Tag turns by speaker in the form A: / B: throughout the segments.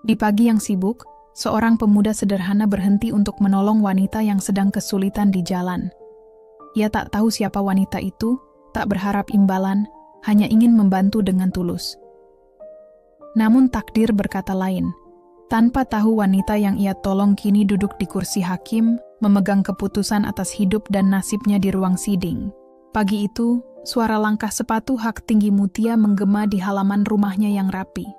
A: Di pagi yang sibuk, seorang pemuda sederhana berhenti untuk menolong wanita yang sedang kesulitan di jalan. Ia tak tahu siapa wanita itu, tak berharap imbalan, hanya ingin membantu dengan tulus. Namun takdir berkata lain. Tanpa tahu wanita yang ia tolong kini duduk di kursi hakim, memegang keputusan atas hidup dan nasibnya di ruang siding. Pagi itu, suara langkah sepatu hak tinggi Mutia menggema di halaman rumahnya yang rapi.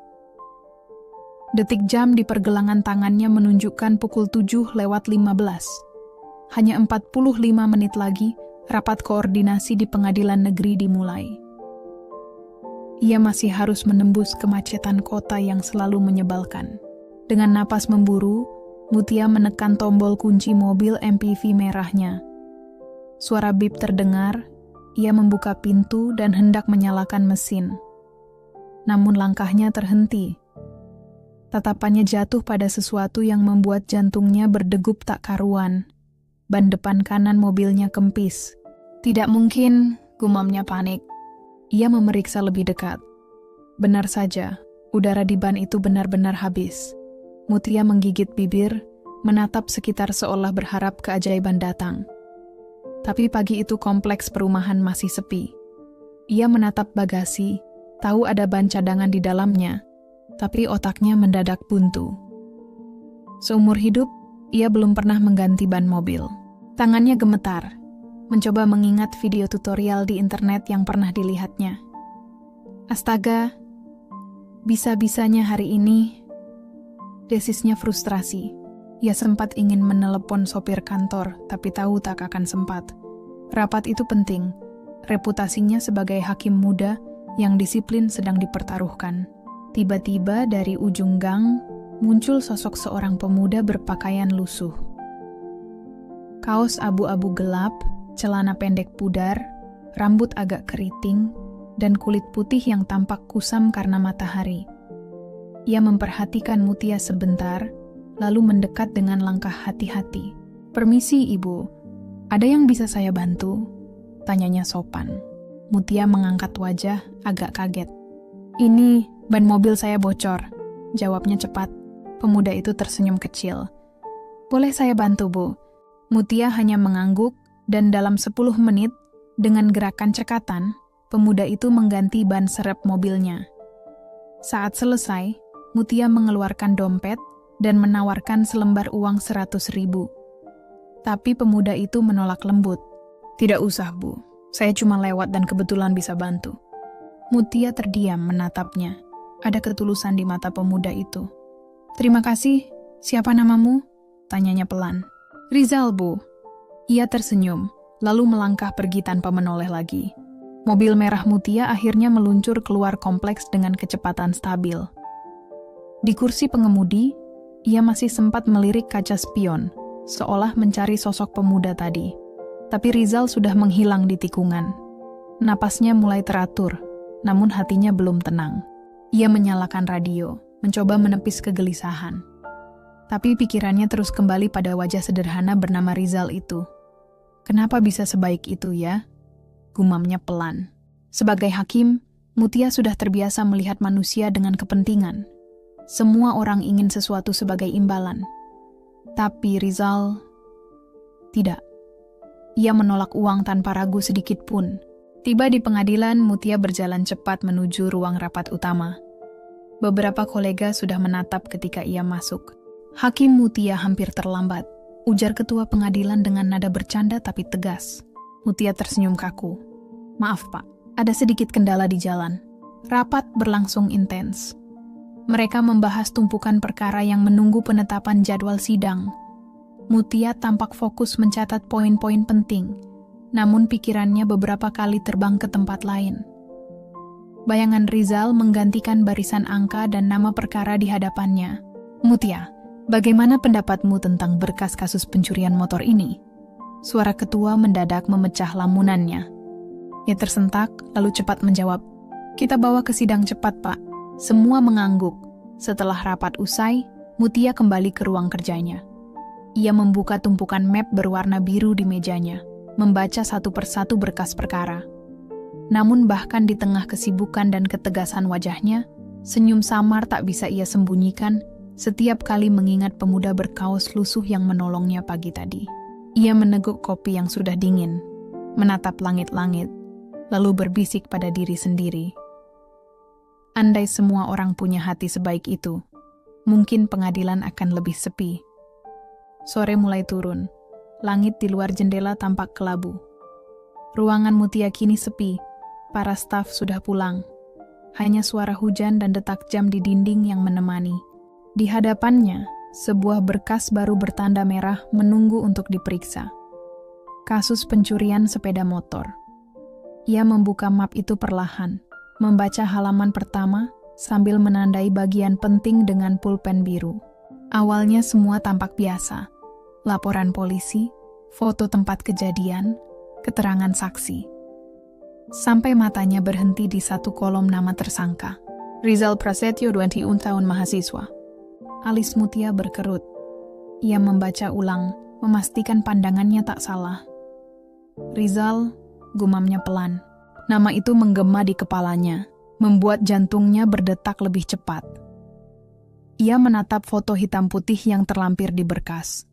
A: Detik jam di pergelangan tangannya menunjukkan pukul 7:15. Hanya 45 menit lagi, rapat koordinasi di pengadilan negeri dimulai. Ia masih harus menembus kemacetan kota yang selalu menyebalkan. Dengan napas memburu, Mutia menekan tombol kunci mobil MPV merahnya. Suara bip terdengar, ia membuka pintu dan hendak menyalakan mesin. Namun langkahnya terhenti. Tatapannya jatuh pada sesuatu yang membuat jantungnya berdegup tak karuan. Ban depan kanan mobilnya kempis. Tidak mungkin, gumamnya panik. Ia memeriksa lebih dekat. Benar saja, udara di ban itu benar-benar habis. Mutia menggigit bibir, menatap sekitar seolah berharap keajaiban datang. Tapi pagi itu kompleks perumahan masih sepi. Ia menatap bagasi, tahu ada ban cadangan di dalamnya, tapi otaknya mendadak buntu. Seumur hidup, ia belum pernah mengganti ban mobil. Tangannya gemetar, mencoba mengingat video tutorial di internet yang pernah dilihatnya. Astaga, bisa-bisanya hari ini. Desisnya frustrasi. Ia sempat ingin menelepon sopir kantor, tapi tahu tak akan sempat. Rapat itu penting. Reputasinya sebagai hakim muda yang disiplin sedang dipertaruhkan. Tiba-tiba dari ujung gang, muncul sosok seorang pemuda berpakaian lusuh. Kaos abu-abu gelap, celana pendek pudar, rambut agak keriting, dan kulit putih yang tampak kusam karena matahari. Ia memperhatikan Mutia sebentar, lalu mendekat dengan langkah hati-hati. "Permisi, Ibu. Ada yang bisa saya bantu?" tanyanya sopan. Mutia mengangkat wajah, agak kaget. "Ini, ban mobil saya bocor," jawabnya cepat. Pemuda itu tersenyum kecil. "Boleh saya bantu, Bu?" Mutia hanya mengangguk, dan dalam 10 menit, dengan gerakan cekatan, pemuda itu mengganti ban serep mobilnya. Saat selesai, Mutia mengeluarkan dompet dan menawarkan selembar uang 100.000. Tapi pemuda itu menolak lembut. "Tidak usah, Bu. Saya cuma lewat dan kebetulan bisa bantu." Mutia terdiam menatapnya. Ada ketulusan di mata pemuda itu. "Terima kasih. Siapa namamu?" tanyanya pelan. "Rizal, Bu." Ia tersenyum, lalu melangkah pergi tanpa menoleh lagi. Mobil merah Mutia akhirnya meluncur keluar kompleks dengan kecepatan stabil. Di kursi pengemudi, ia masih sempat melirik kaca spion, seolah mencari sosok pemuda tadi. Tapi Rizal sudah menghilang di tikungan. Napasnya mulai teratur, namun hatinya belum tenang. Ia menyalakan radio, mencoba menepis kegelisahan. Tapi pikirannya terus kembali pada wajah sederhana bernama Rizal itu. "Kenapa bisa sebaik itu ya?" gumamnya pelan. Sebagai hakim, Mutia sudah terbiasa melihat manusia dengan kepentingan. Semua orang ingin sesuatu sebagai imbalan. Tapi Rizal tidak. Ia menolak uang tanpa ragu sedikit pun. Tiba di pengadilan, Mutia berjalan cepat menuju ruang rapat utama. Beberapa kolega sudah menatap ketika ia masuk. "Hakim Mutia hampir terlambat," ujar ketua pengadilan dengan nada bercanda tapi tegas. Mutia tersenyum kaku. "Maaf, Pak, ada sedikit kendala di jalan." Rapat berlangsung intens. Mereka membahas tumpukan perkara yang menunggu penetapan jadwal sidang. Mutia tampak fokus mencatat poin-poin penting, namun pikirannya beberapa kali terbang ke tempat lain. Bayangan Rizal menggantikan barisan angka dan nama perkara di hadapannya. "Mutia, bagaimana pendapatmu tentang berkas kasus pencurian motor ini?" Suara ketua mendadak memecah lamunannya. Ia tersentak, lalu cepat menjawab, "Kita bawa ke sidang cepat, Pak." Semua mengangguk. Setelah rapat usai, Mutia kembali ke ruang kerjanya. Ia membuka tumpukan map berwarna biru di mejanya, membaca satu persatu berkas perkara. Namun bahkan di tengah kesibukan dan ketegasan wajahnya, senyum samar tak bisa ia sembunyikan setiap kali mengingat pemuda berkaos lusuh yang menolongnya pagi tadi. Ia meneguk kopi yang sudah dingin, menatap langit-langit, lalu berbisik pada diri sendiri. Andai semua orang punya hati sebaik itu, mungkin pengadilan akan lebih sepi. Sore mulai turun, langit di luar jendela tampak kelabu. Ruangan Mutia kini sepi, para staf sudah pulang. Hanya suara hujan dan detak jam di dinding yang menemani. Di hadapannya, sebuah berkas baru bertanda merah menunggu untuk diperiksa. Kasus pencurian sepeda motor. Ia membuka map itu perlahan, membaca halaman pertama sambil menandai bagian penting dengan pulpen biru. Awalnya semua tampak biasa. Laporan polisi, foto tempat kejadian, keterangan saksi. Sampai matanya berhenti di satu kolom nama tersangka. Rizal Prasetyo, 21 tahun, mahasiswa. Alis Mutia berkerut. Ia membaca ulang, memastikan pandangannya tak salah. Rizal, gumamnya pelan. Nama itu menggema di kepalanya, membuat jantungnya berdetak lebih cepat. Ia menatap foto hitam putih yang terlampir di berkas.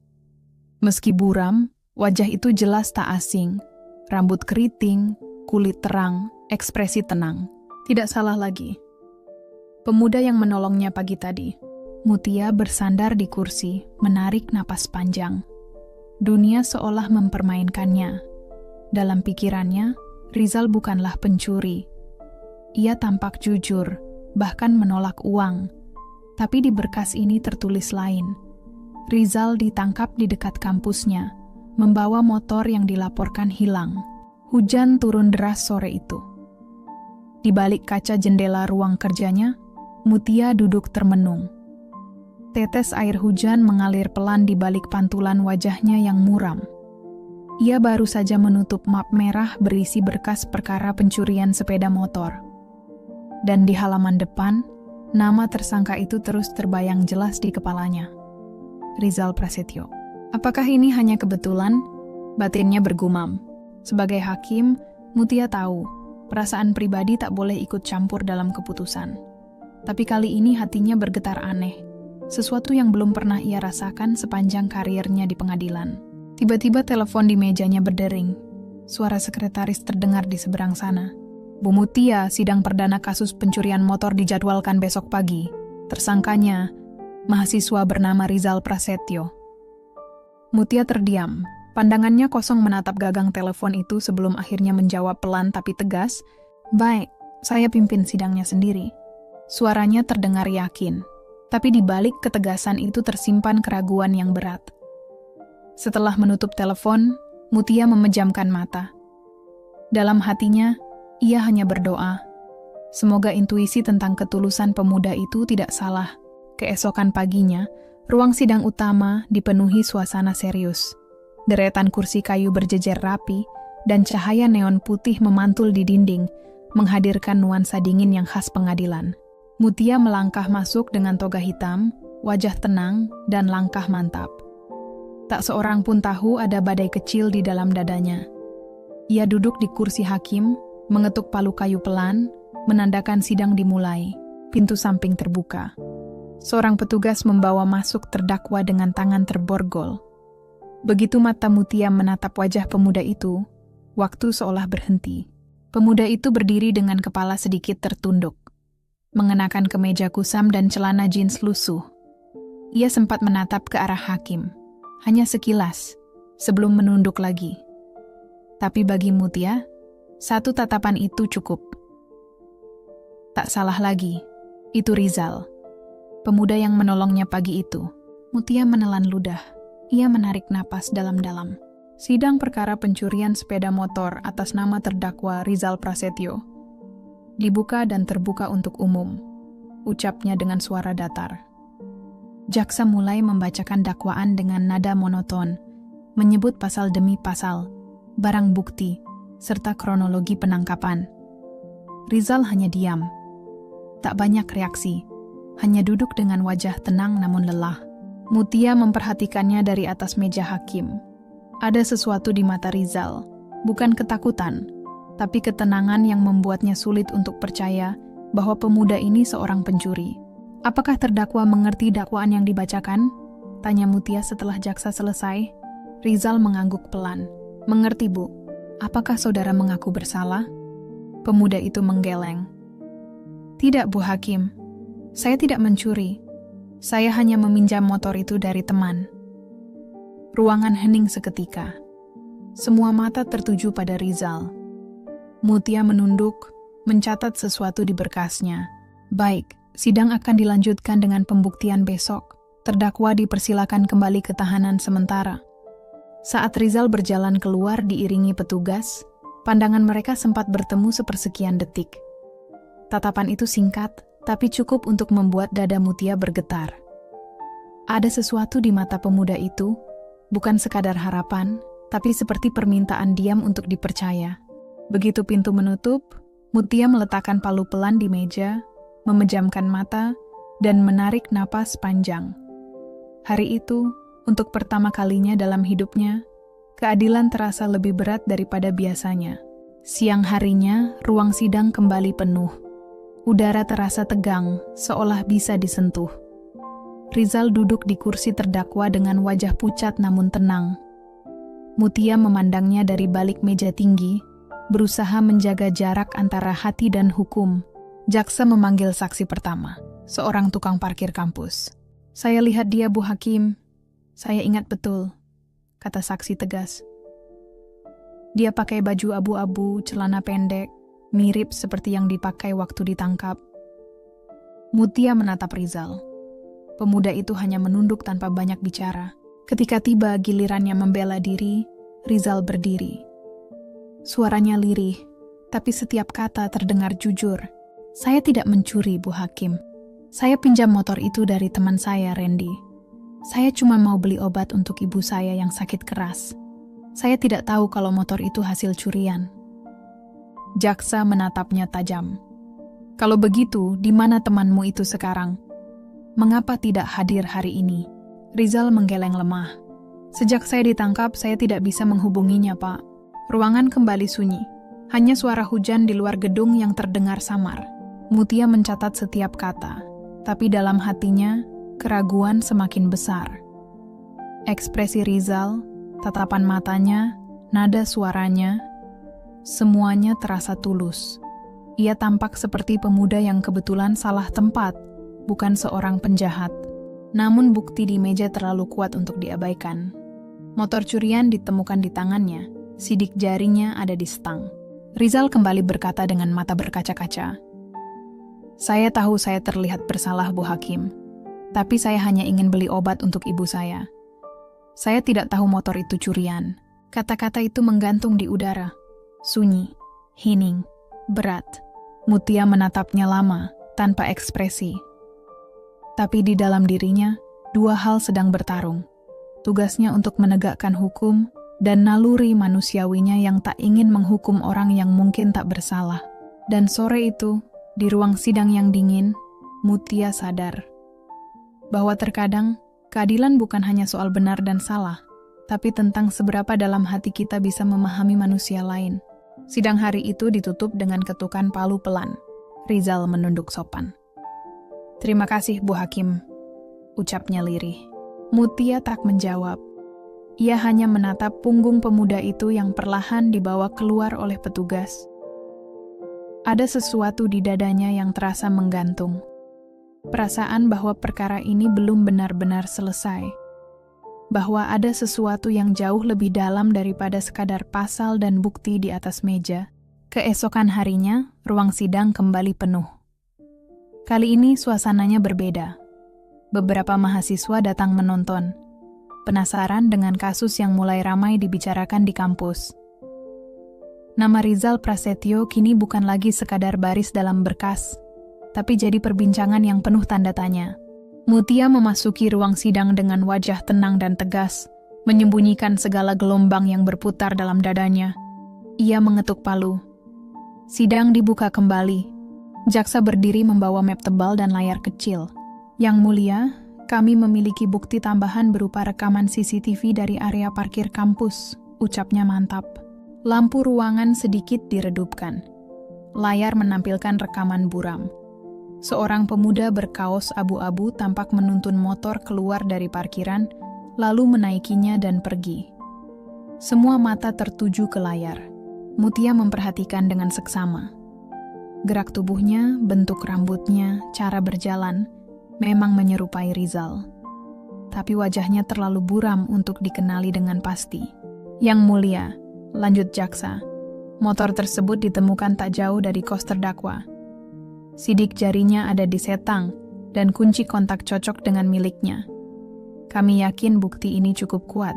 A: Meski buram, wajah itu jelas tak asing. Rambut keriting, kulit terang, ekspresi tenang. Tidak salah lagi. Pemuda yang menolongnya pagi tadi. Mutia bersandar di kursi, menarik napas panjang. Dunia seolah mempermainkannya. Dalam pikirannya, Rizal bukanlah pencuri. Ia tampak jujur, bahkan menolak uang. Tapi di berkas ini tertulis lain. Rizal ditangkap di dekat kampusnya, membawa motor yang dilaporkan hilang. Hujan turun deras sore itu. Di balik kaca jendela ruang kerjanya, Mutia duduk termenung. Tetes air hujan mengalir pelan di balik pantulan wajahnya yang muram. Ia baru saja menutup map merah berisi berkas perkara pencurian sepeda motor. Dan di halaman depan, nama tersangka itu terus terbayang jelas di kepalanya. Rizal Prasetyo. Apakah ini hanya kebetulan? Batinnya bergumam. Sebagai hakim, Mutia tahu, perasaan pribadi tak boleh ikut campur dalam keputusan. Tapi kali ini hatinya bergetar aneh. Sesuatu yang belum pernah ia rasakan sepanjang karirnya di pengadilan. Tiba-tiba telepon di mejanya berdering. Suara sekretaris terdengar di seberang sana. Bu Mutia, sidang perdana kasus pencurian motor dijadwalkan besok pagi. Tersangkanya, mahasiswa bernama Rizal Prasetyo. Mutia terdiam. Pandangannya kosong menatap gagang telepon itu sebelum akhirnya menjawab pelan tapi tegas, "Baik, saya pimpin sidangnya sendiri." Suaranya terdengar yakin. Tapi di balik ketegasan itu tersimpan keraguan yang berat. Setelah menutup telepon, Mutia memejamkan mata. Dalam hatinya, ia hanya berdoa. Semoga intuisi tentang ketulusan pemuda itu tidak salah. Keesokan paginya, ruang sidang utama dipenuhi suasana serius. Deretan kursi kayu berjejer rapi, dan cahaya neon putih memantul di dinding, menghadirkan nuansa dingin yang khas pengadilan. Mutia melangkah masuk dengan toga hitam, wajah tenang, dan langkah mantap. Tak seorang pun tahu ada badai kecil di dalam dadanya. Ia duduk di kursi hakim, mengetuk palu kayu pelan, menandakan sidang dimulai. Pintu samping terbuka. Seorang petugas membawa masuk terdakwa dengan tangan terborgol. Begitu mata Mutia menatap wajah pemuda itu, waktu seolah berhenti. Pemuda itu berdiri dengan kepala sedikit tertunduk. Mengenakan kemeja kusam dan celana jeans lusuh. Ia sempat menatap ke arah hakim, hanya sekilas, sebelum menunduk lagi. Tapi bagi Mutia, satu tatapan itu cukup. Tak salah lagi, itu Rizal, pemuda yang menolongnya pagi itu. Mutia menelan ludah, ia menarik napas dalam-dalam. Sidang perkara pencurian sepeda motor atas nama terdakwa Rizal Prasetyo dibuka dan terbuka untuk umum, ucapnya dengan suara datar. Jaksa mulai membacakan dakwaan dengan nada monoton, menyebut pasal demi pasal, barang bukti, serta kronologi penangkapan. Rizal hanya diam. Tak banyak reaksi, hanya duduk dengan wajah tenang namun lelah. Mutia memperhatikannya dari atas meja hakim. Ada sesuatu di mata Rizal, bukan ketakutan, tapi ketenangan yang membuatnya sulit untuk percaya bahwa pemuda ini seorang pencuri. Apakah terdakwa mengerti dakwaan yang dibacakan? Tanya Mutia setelah jaksa selesai. Rizal mengangguk pelan. Mengerti, Bu. Apakah saudara mengaku bersalah? Pemuda itu menggeleng. Tidak, Bu Hakim. Saya tidak mencuri. Saya hanya meminjam motor itu dari teman. Ruangan hening seketika. Semua mata tertuju pada Rizal. Mutia menunduk, mencatat sesuatu di berkasnya. Baik, sidang akan dilanjutkan dengan pembuktian besok. Terdakwa dipersilakan kembali ke tahanan sementara. Saat Rizal berjalan keluar diiringi petugas, pandangan mereka sempat bertemu sepersekian detik. Tatapan itu singkat, tapi cukup untuk membuat dada Mutia bergetar. Ada sesuatu di mata pemuda itu, bukan sekadar harapan, tapi seperti permintaan diam untuk dipercaya. Begitu pintu menutup, Mutia meletakkan palu pelan di meja, memejamkan mata, dan menarik napas panjang. Hari itu, untuk pertama kalinya dalam hidupnya, keadilan terasa lebih berat daripada biasanya. Siang harinya, ruang sidang kembali penuh. Udara terasa tegang, seolah bisa disentuh. Rizal duduk di kursi terdakwa dengan wajah pucat namun tenang. Mutia memandangnya dari balik meja tinggi, berusaha menjaga jarak antara hati dan hukum. Jaksa memanggil saksi pertama, seorang tukang parkir kampus. Saya lihat dia, Bu Hakim. Saya ingat betul, kata saksi tegas. Dia pakai baju abu-abu, celana pendek, mirip seperti yang dipakai waktu ditangkap. Mutia menatap Rizal. Pemuda itu hanya menunduk tanpa banyak bicara. Ketika tiba gilirannya membela diri, Rizal berdiri. Suaranya lirih, tapi setiap kata terdengar jujur. Saya tidak mencuri, Bu Hakim. Saya pinjam motor itu dari teman saya, Randy. Saya cuma mau beli obat untuk ibu saya yang sakit keras. Saya tidak tahu kalau motor itu hasil curian. Jaksa menatapnya tajam. Kalau begitu, di mana temanmu itu sekarang? Mengapa tidak hadir hari ini? Rizal menggeleng lemah. Sejak saya ditangkap, saya tidak bisa menghubunginya, Pak. Ruangan kembali sunyi. Hanya suara hujan di luar gedung yang terdengar samar. Mutia mencatat setiap kata. Tapi dalam hatinya, keraguan semakin besar. Ekspresi Rizal, tatapan matanya, nada suaranya, semuanya terasa tulus. Ia tampak seperti pemuda yang kebetulan salah tempat, bukan seorang penjahat. Namun bukti di meja terlalu kuat untuk diabaikan. Motor curian ditemukan di tangannya, sidik jarinya ada di stang. Rizal kembali berkata dengan mata berkaca-kaca. Saya tahu saya terlihat bersalah, Bu Hakim. Tapi saya hanya ingin beli obat untuk ibu saya. Saya tidak tahu motor itu curian. Kata-kata itu menggantung di udara. Sunyi, hening, berat. Mutia menatapnya lama, tanpa ekspresi. Tapi di dalam dirinya, dua hal sedang bertarung. Tugasnya untuk menegakkan hukum, dan naluri manusiawinya yang tak ingin menghukum orang yang mungkin tak bersalah. Dan sore itu, di ruang sidang yang dingin, Mutia sadar bahwa terkadang keadilan bukan hanya soal benar dan salah, tapi tentang seberapa dalam hati kita bisa memahami manusia lain. Sidang hari itu ditutup dengan ketukan palu pelan. Rizal menunduk sopan. Terima kasih, Bu Hakim, ucapnya lirih. Mutia tak menjawab. Ia hanya menatap punggung pemuda itu yang perlahan dibawa keluar oleh petugas. Ada sesuatu di dadanya yang terasa menggantung. Perasaan bahwa perkara ini belum benar-benar selesai. Bahwa ada sesuatu yang jauh lebih dalam daripada sekadar pasal dan bukti di atas meja. Keesokan harinya, ruang sidang kembali penuh. Kali ini suasananya berbeda. Beberapa mahasiswa datang menonton. Penasaran dengan kasus yang mulai ramai dibicarakan di kampus. Nama Rizal Prasetyo kini bukan lagi sekadar baris dalam berkas, tapi jadi perbincangan yang penuh tanda tanya. Mutia memasuki ruang sidang dengan wajah tenang dan tegas, menyembunyikan segala gelombang yang berputar dalam dadanya. Ia mengetuk palu. Sidang dibuka kembali. Jaksa berdiri membawa map tebal dan layar kecil. Yang mulia, kami memiliki bukti tambahan berupa rekaman CCTV dari area parkir kampus, ucapnya mantap. Lampu ruangan sedikit diredupkan. Layar menampilkan rekaman buram. Seorang pemuda berkaos abu-abu tampak menuntun motor keluar dari parkiran, lalu menaikinya dan pergi. Semua mata tertuju ke layar. Mutia memperhatikan dengan seksama. Gerak tubuhnya, bentuk rambutnya, cara berjalan, memang menyerupai Rizal. Tapi wajahnya terlalu buram untuk dikenali dengan pasti. Yang mulia, lanjut jaksa, motor tersebut ditemukan tak jauh dari kos terdakwa. Sidik jarinya ada di setang, dan kunci kontak cocok dengan miliknya. Kami yakin bukti ini cukup kuat.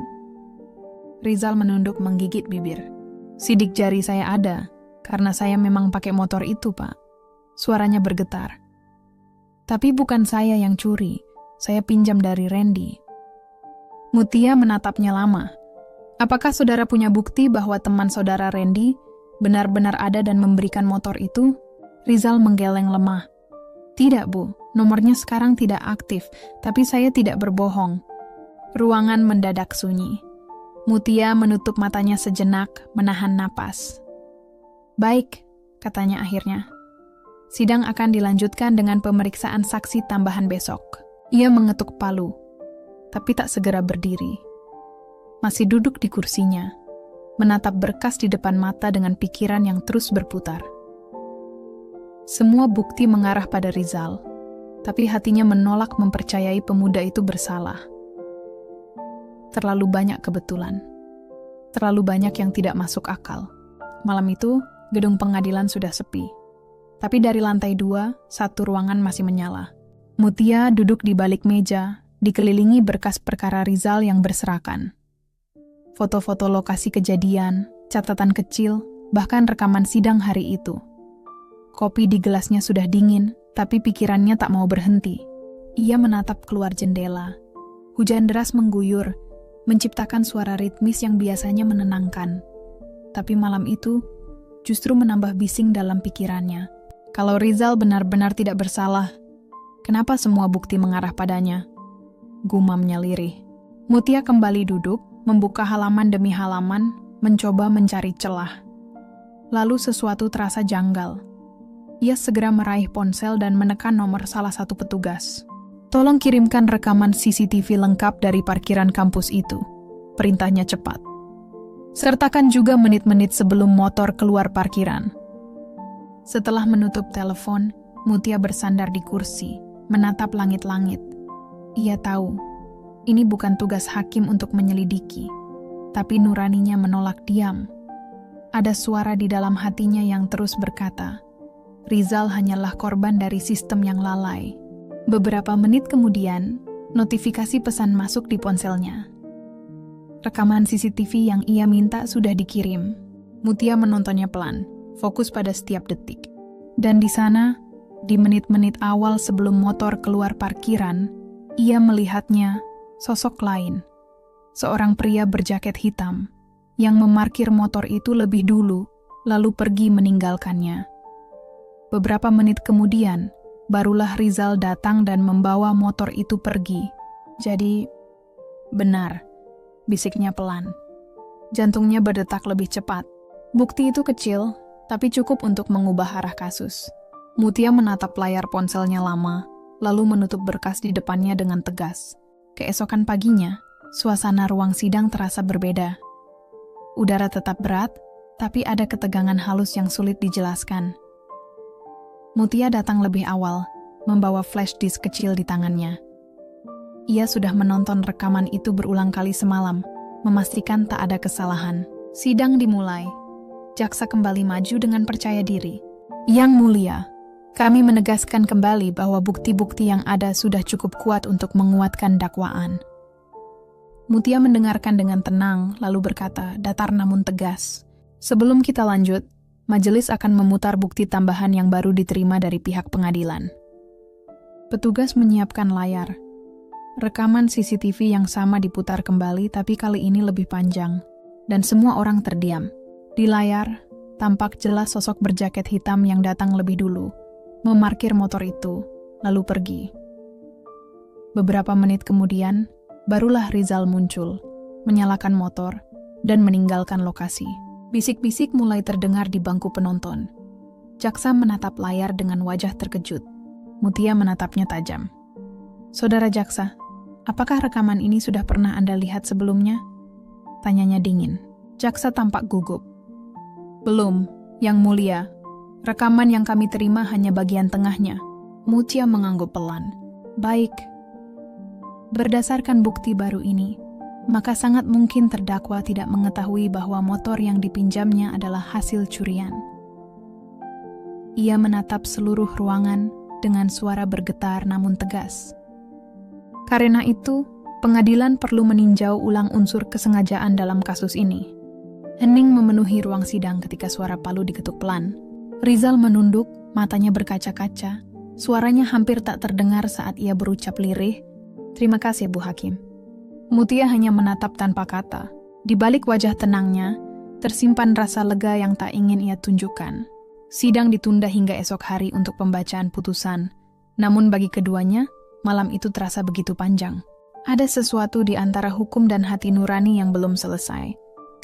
A: Rizal menunduk menggigit bibir. Sidik jari saya ada, karena saya memang pakai motor itu, Pak. Suaranya bergetar. Tapi bukan saya yang curi, saya pinjam dari Randy. Mutia menatapnya lama. Apakah saudara punya bukti bahwa teman saudara Randy benar-benar ada dan memberikan motor itu? Rizal menggeleng lemah. Tidak, Bu. Nomornya sekarang tidak aktif, tapi saya tidak berbohong. Ruangan mendadak sunyi. Mutia menutup matanya sejenak, menahan napas. Baik, katanya akhirnya. Sidang akan dilanjutkan dengan pemeriksaan saksi tambahan besok. Ia mengetuk palu, tapi tak segera berdiri. Masih duduk di kursinya, menatap berkas di depan mata dengan pikiran yang terus berputar. Semua bukti mengarah pada Rizal, tapi hatinya menolak mempercayai pemuda itu bersalah. Terlalu banyak kebetulan. Terlalu banyak yang tidak masuk akal. Malam itu, gedung pengadilan sudah sepi. Tapi dari lantai 2, satu ruangan masih menyala. Mutia duduk di balik meja, dikelilingi berkas perkara Rizal yang berserakan. Foto-foto lokasi kejadian, catatan kecil, bahkan rekaman sidang hari itu. Kopi di gelasnya sudah dingin, tapi pikirannya tak mau berhenti. Ia menatap keluar jendela. Hujan deras mengguyur, menciptakan suara ritmis yang biasanya menenangkan. Tapi malam itu, justru menambah bising dalam pikirannya. Kalau Rizal benar-benar tidak bersalah, kenapa semua bukti mengarah padanya? Gumamnya lirih. Mutia kembali duduk, membuka halaman demi halaman, mencoba mencari celah. Lalu sesuatu terasa janggal. Ia segera meraih ponsel dan menekan nomor salah satu petugas. Tolong kirimkan rekaman CCTV lengkap dari parkiran kampus itu. Perintahnya cepat. Sertakan juga menit-menit sebelum motor keluar parkiran. Setelah menutup telepon, Mutia bersandar di kursi, menatap langit-langit. Ia tahu, ini bukan tugas hakim untuk menyelidiki, tapi nuraninya menolak diam. Ada suara di dalam hatinya yang terus berkata, Rizal hanyalah korban dari sistem yang lalai. Beberapa menit kemudian, notifikasi pesan masuk di ponselnya. Rekaman CCTV yang ia minta sudah dikirim. Mutia menontonnya pelan, fokus pada setiap detik. Dan di sana, di menit-menit awal sebelum motor keluar parkiran, ia melihatnya sosok lain. Seorang pria berjaket hitam yang memarkir motor itu lebih dulu, lalu pergi meninggalkannya. Beberapa menit kemudian, barulah Rizal datang dan membawa motor itu pergi. Jadi, benar, bisiknya pelan. Jantungnya berdetak lebih cepat. Bukti itu kecil, tapi cukup untuk mengubah arah kasus. Mutia menatap layar ponselnya lama, lalu menutup berkas di depannya dengan tegas. Keesokan paginya, suasana ruang sidang terasa berbeda. Udara tetap berat, tapi ada ketegangan halus yang sulit dijelaskan. Mutia datang lebih awal, membawa flash disk kecil di tangannya. Ia sudah menonton rekaman itu berulang kali semalam, memastikan tak ada kesalahan. Sidang dimulai. Jaksa kembali maju dengan percaya diri. Yang mulia, kami menegaskan kembali bahwa bukti-bukti yang ada sudah cukup kuat untuk menguatkan dakwaan. Mutia mendengarkan dengan tenang, lalu berkata, datar namun tegas. Sebelum kita lanjut, majelis akan memutar bukti tambahan yang baru diterima dari pihak pengadilan. Petugas menyiapkan layar. Rekaman CCTV yang sama diputar kembali, tapi kali ini lebih panjang. Dan semua orang terdiam. Di layar, tampak jelas sosok berjaket hitam yang datang lebih dulu, memarkir motor itu, lalu pergi. Beberapa menit kemudian, barulah Rizal muncul, menyalakan motor, dan meninggalkan lokasi. Bisik-bisik mulai terdengar di bangku penonton. Jaksa menatap layar dengan wajah terkejut. Mutia menatapnya tajam. Saudara jaksa, apakah rekaman ini sudah pernah Anda lihat sebelumnya? Tanyanya dingin. Jaksa tampak gugup. Belum, Yang Mulia. Rekaman yang kami terima hanya bagian tengahnya. Mutia mengangguk pelan. Baik. Berdasarkan bukti baru ini, maka sangat mungkin terdakwa tidak mengetahui bahwa motor yang dipinjamnya adalah hasil curian. Ia menatap seluruh ruangan dengan suara bergetar namun tegas. Karena itu, pengadilan perlu meninjau ulang unsur kesengajaan dalam kasus ini. Hening memenuhi ruang sidang ketika suara palu diketuk pelan. Rizal menunduk, matanya berkaca-kaca. Suaranya hampir tak terdengar saat ia berucap lirih, "Terima kasih, Bu Hakim." Mutia hanya menatap tanpa kata. Di balik wajah tenangnya, tersimpan rasa lega yang tak ingin ia tunjukkan. Sidang ditunda hingga esok hari untuk pembacaan putusan. Namun bagi keduanya, malam itu terasa begitu panjang. Ada sesuatu di antara hukum dan hati nurani yang belum selesai.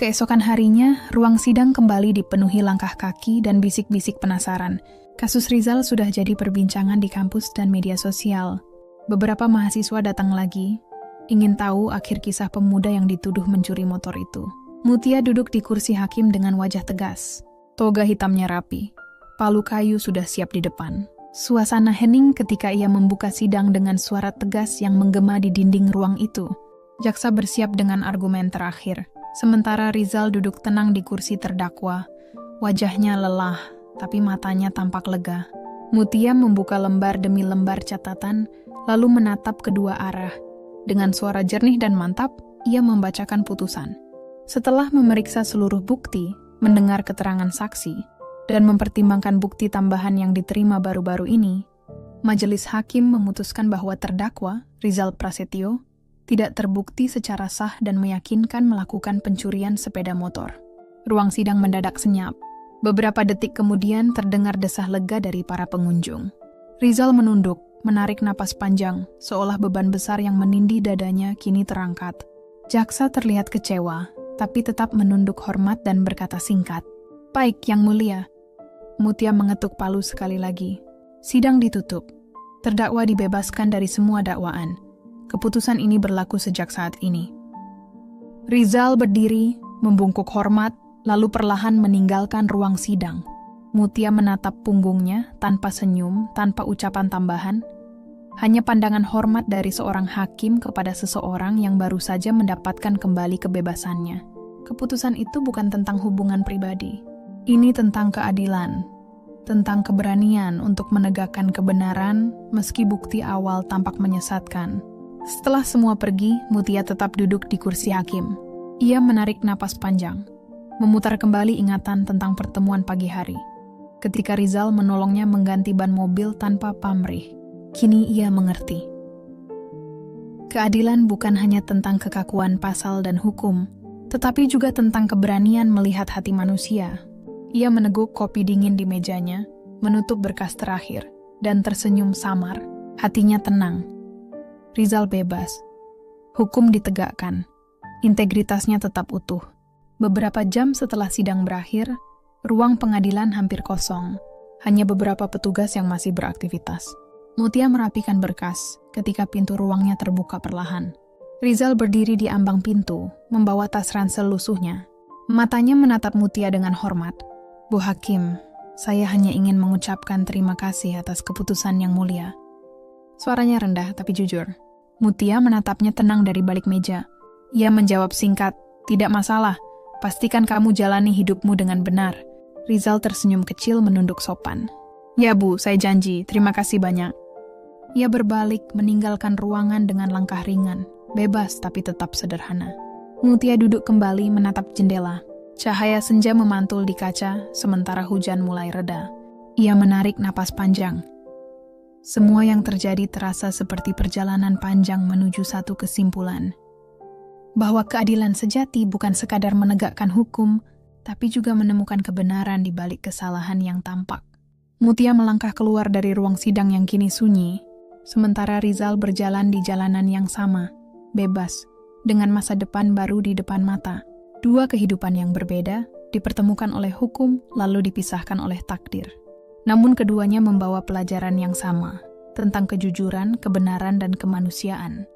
A: Keesokan harinya, ruang sidang kembali dipenuhi langkah kaki dan bisik-bisik penasaran. Kasus Rizal sudah jadi perbincangan di kampus dan media sosial. Beberapa mahasiswa datang lagi, ingin tahu akhir kisah pemuda yang dituduh mencuri motor itu. Mutia duduk di kursi hakim dengan wajah tegas. Toga hitamnya rapi. Palu kayu sudah siap di depan. Suasana hening ketika ia membuka sidang dengan suara tegas yang menggema di dinding ruang itu. Jaksa bersiap dengan argumen terakhir. Sementara Rizal duduk tenang di kursi terdakwa. Wajahnya lelah, tapi matanya tampak lega. Mutia membuka lembar demi lembar catatan, lalu menatap kedua arah. Dengan suara jernih dan mantap, ia membacakan putusan. Setelah memeriksa seluruh bukti, mendengar keterangan saksi, dan mempertimbangkan bukti tambahan yang diterima baru-baru ini, majelis hakim memutuskan bahwa terdakwa, Rizal Prasetyo, tidak terbukti secara sah dan meyakinkan melakukan pencurian sepeda motor. Ruang sidang mendadak senyap. Beberapa detik kemudian terdengar desah lega dari para pengunjung. Rizal menunduk, menarik napas panjang, seolah beban besar yang menindih dadanya kini terangkat. Jaksa terlihat kecewa, tapi tetap menunduk hormat dan berkata singkat, "Baik, Yang Mulia." Mutia mengetuk palu sekali lagi. Sidang ditutup. Terdakwa dibebaskan dari semua dakwaan. Keputusan ini berlaku sejak saat ini. Rizal berdiri, membungkuk hormat, lalu perlahan meninggalkan ruang sidang. Mutia menatap punggungnya tanpa senyum, tanpa ucapan tambahan. Hanya pandangan hormat dari seorang hakim kepada seseorang yang baru saja mendapatkan kembali kebebasannya. Keputusan itu bukan tentang hubungan pribadi. Ini tentang keadilan, tentang keberanian untuk menegakkan kebenaran meski bukti awal tampak menyesatkan. Setelah semua pergi, Mutia tetap duduk di kursi hakim. Ia menarik napas panjang, memutar kembali ingatan tentang pertemuan pagi hari. Ketika Rizal menolongnya mengganti ban mobil tanpa pamrih, kini ia mengerti. Keadilan bukan hanya tentang kekakuan pasal dan hukum, tetapi juga tentang keberanian melihat hati manusia. Ia meneguk kopi dingin di mejanya, menutup berkas terakhir, dan tersenyum samar. Hatinya tenang. Rizal bebas. Hukum ditegakkan. Integritasnya tetap utuh. Beberapa jam setelah sidang berakhir, ruang pengadilan hampir kosong. Hanya beberapa petugas yang masih beraktivitas. Mutia merapikan berkas ketika pintu ruangnya terbuka perlahan. Rizal berdiri di ambang pintu, membawa tas ransel lusuhnya. Matanya menatap Mutia dengan hormat. "Bu Hakim, saya hanya ingin mengucapkan terima kasih atas keputusan yang mulia." Suaranya rendah tapi jujur. Mutia menatapnya tenang dari balik meja. Ia menjawab singkat, "Tidak masalah. Pastikan kamu jalani hidupmu dengan benar." Rizal tersenyum kecil menunduk sopan. "Ya Bu, saya janji. Terima kasih banyak." Ia berbalik meninggalkan ruangan dengan langkah ringan, bebas tapi tetap sederhana. Mutia duduk kembali menatap jendela. Cahaya senja memantul di kaca sementara hujan mulai reda. Ia menarik napas panjang. Semua yang terjadi terasa seperti perjalanan panjang menuju satu kesimpulan. Bahwa keadilan sejati bukan sekadar menegakkan hukum, tapi juga menemukan kebenaran di balik kesalahan yang tampak. Mutia melangkah keluar dari ruang sidang yang kini sunyi, sementara Rizal berjalan di jalanan yang sama, bebas, dengan masa depan baru di depan mata. Dua kehidupan yang berbeda, dipertemukan oleh hukum lalu dipisahkan oleh takdir. Namun keduanya membawa pelajaran yang sama, tentang kejujuran, kebenaran, dan kemanusiaan.